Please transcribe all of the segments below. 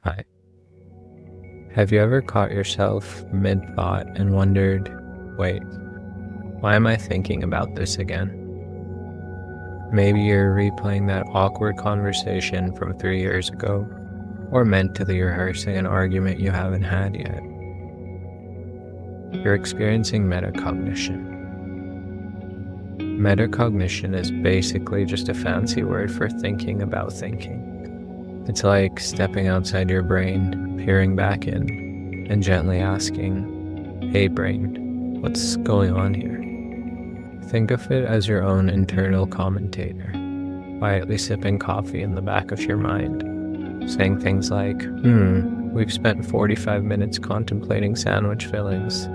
Hi. Have you ever caught yourself mid-thought and wondered, wait, why am I thinking about this again? Maybe you're replaying that awkward conversation from 3 years ago, or mentally rehearsing an argument you haven't had yet. You're experiencing metacognition. Metacognition is basically just a fancy word for thinking about thinking. It's like stepping outside your brain, peering back in, and gently asking, hey brain, what's going on here? Think of it as your own internal commentator, quietly sipping coffee in the back of your mind, saying things like, we've spent 45 minutes contemplating sandwich fillings.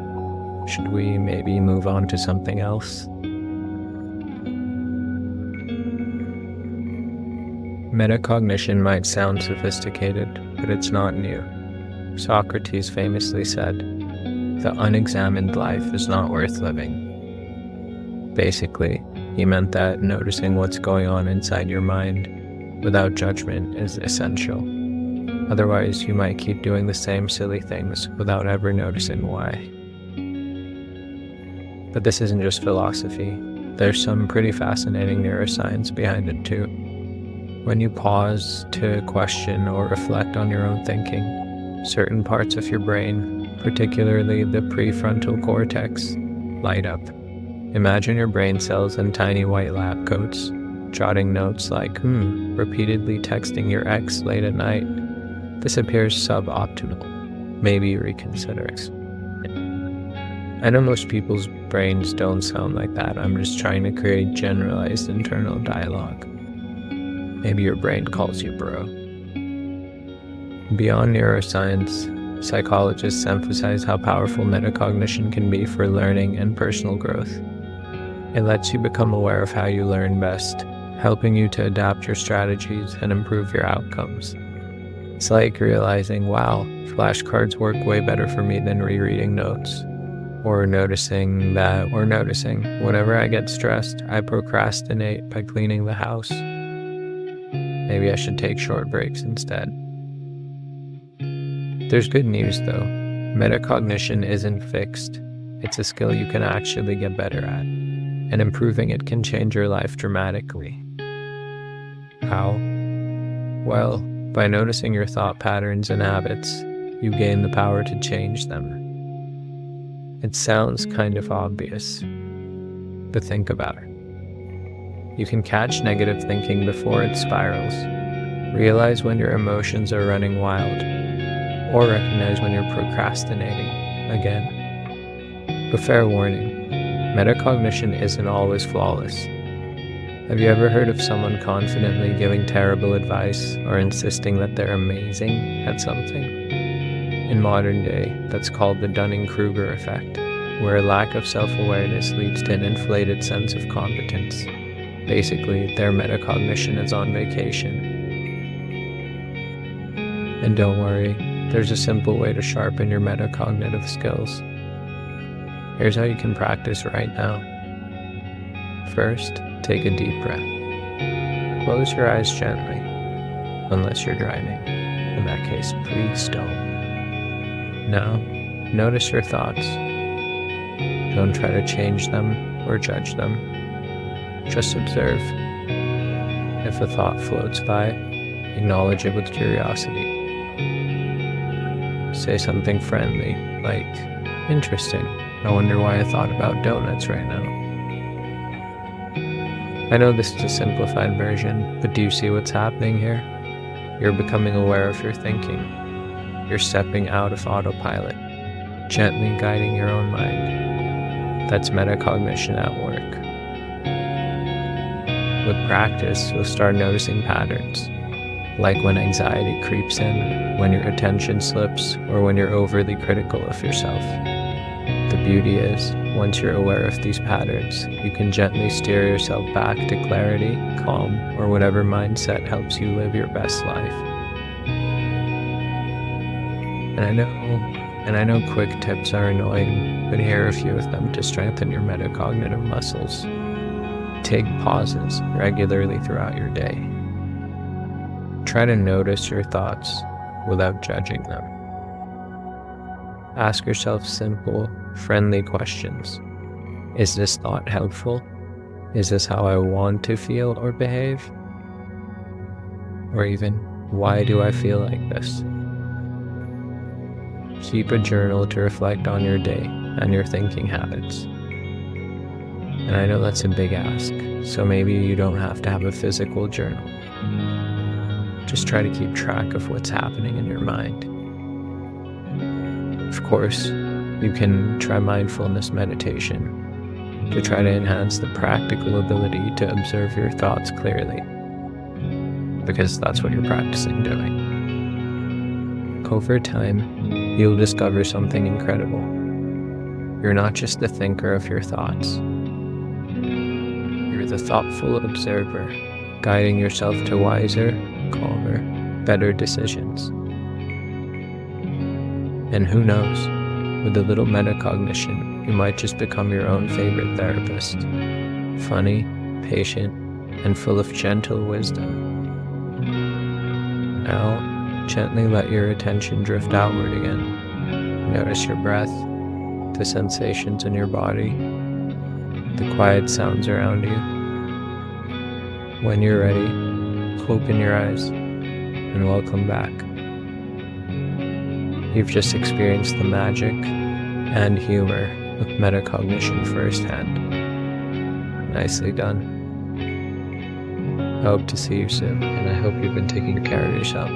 Should we maybe move on to something else? Metacognition might sound sophisticated, but it's not new. Socrates famously said, "The unexamined life is not worth living." Basically, he meant that noticing what's going on inside your mind without judgment is essential. Otherwise, you might keep doing the same silly things without ever noticing why. But this isn't just philosophy. There's some pretty fascinating neuroscience behind it too. When you pause to question or reflect on your own thinking, certain parts of your brain, particularly the prefrontal cortex, light up. Imagine your brain cells in tiny white lab coats, jotting notes like, repeatedly texting your ex late at night. This appears suboptimal. Maybe reconsider. I know most people's brains don't sound like that. I'm just trying to create generalized internal dialogue. Maybe your brain calls you bro. Beyond neuroscience, psychologists emphasize how powerful metacognition can be for learning and personal growth. It lets you become aware of how you learn best, helping you to adapt your strategies and improve your outcomes. It's like realizing, wow, flashcards work way better for me than rereading notes. Or noticing whenever I get stressed, I procrastinate by cleaning the house. Maybe I should take short breaks instead. There's good news though. Metacognition isn't fixed. It's a skill you can actually get better at, and improving it can change your life dramatically. How? Well, by noticing your thought patterns and habits, you gain the power to change them. It sounds kind of obvious, but think about it. You can catch negative thinking before it spirals, realize when your emotions are running wild, or recognize when you're procrastinating again. But fair warning, metacognition isn't always flawless. Have you ever heard of someone confidently giving terrible advice or insisting that they're amazing at something? In modern day, that's called the Dunning-Kruger effect, where a lack of self-awareness leads to an inflated sense of competence. Basically, their metacognition is on vacation. And don't worry, there's a simple way to sharpen your metacognitive skills. Here's how you can practice right now. First, take a deep breath. Close your eyes gently, unless you're driving. In that case, please don't. Now, notice your thoughts. Don't try to change them or judge them. Just observe. If a thought floats by, acknowledge it with curiosity. Say something friendly, like, interesting, I wonder why I thought about donuts right now. I know this is a simplified version, but do you see what's happening here? You're becoming aware of your thinking. You're stepping out of autopilot, gently guiding your own mind. That's metacognition at work. With practice, you'll start noticing patterns, like when anxiety creeps in, when your attention slips, or when you're overly critical of yourself. The beauty is, once you're aware of these patterns, you can gently steer yourself back to clarity, calm, or whatever mindset helps you live your best life. And I know quick tips are annoying, but here are a few of them to strengthen your metacognitive muscles. Take pauses regularly throughout your day. Try to notice your thoughts. without judging them. Ask yourself simple, friendly questions. Is this thought helpful? Is this how I want to feel or behave? Or even, why do I feel like this? Keep a journal to reflect on your day and your thinking habits. And I know that's a big ask, so maybe you don't have to have a physical journal. Just try to keep track of what's happening in your mind. Of course, you can try mindfulness meditation to try to enhance the practical ability to observe your thoughts clearly, because that's what you're practicing doing. Over time, you'll discover something incredible. You're not just the thinker of your thoughts. You're the thoughtful observer, guiding yourself to wiser, calmer, better decisions. And who knows, with a little metacognition, you might just become your own favorite therapist. Funny, patient, and full of gentle wisdom. Now, gently let your attention drift outward again. Notice your breath, the sensations in your body, the quiet sounds around you. When you're ready, open your eyes and welcome back. You've just experienced the magic and humor of metacognition firsthand. Nicely done. I hope to see you soon, and I hope you've been taking care of yourself.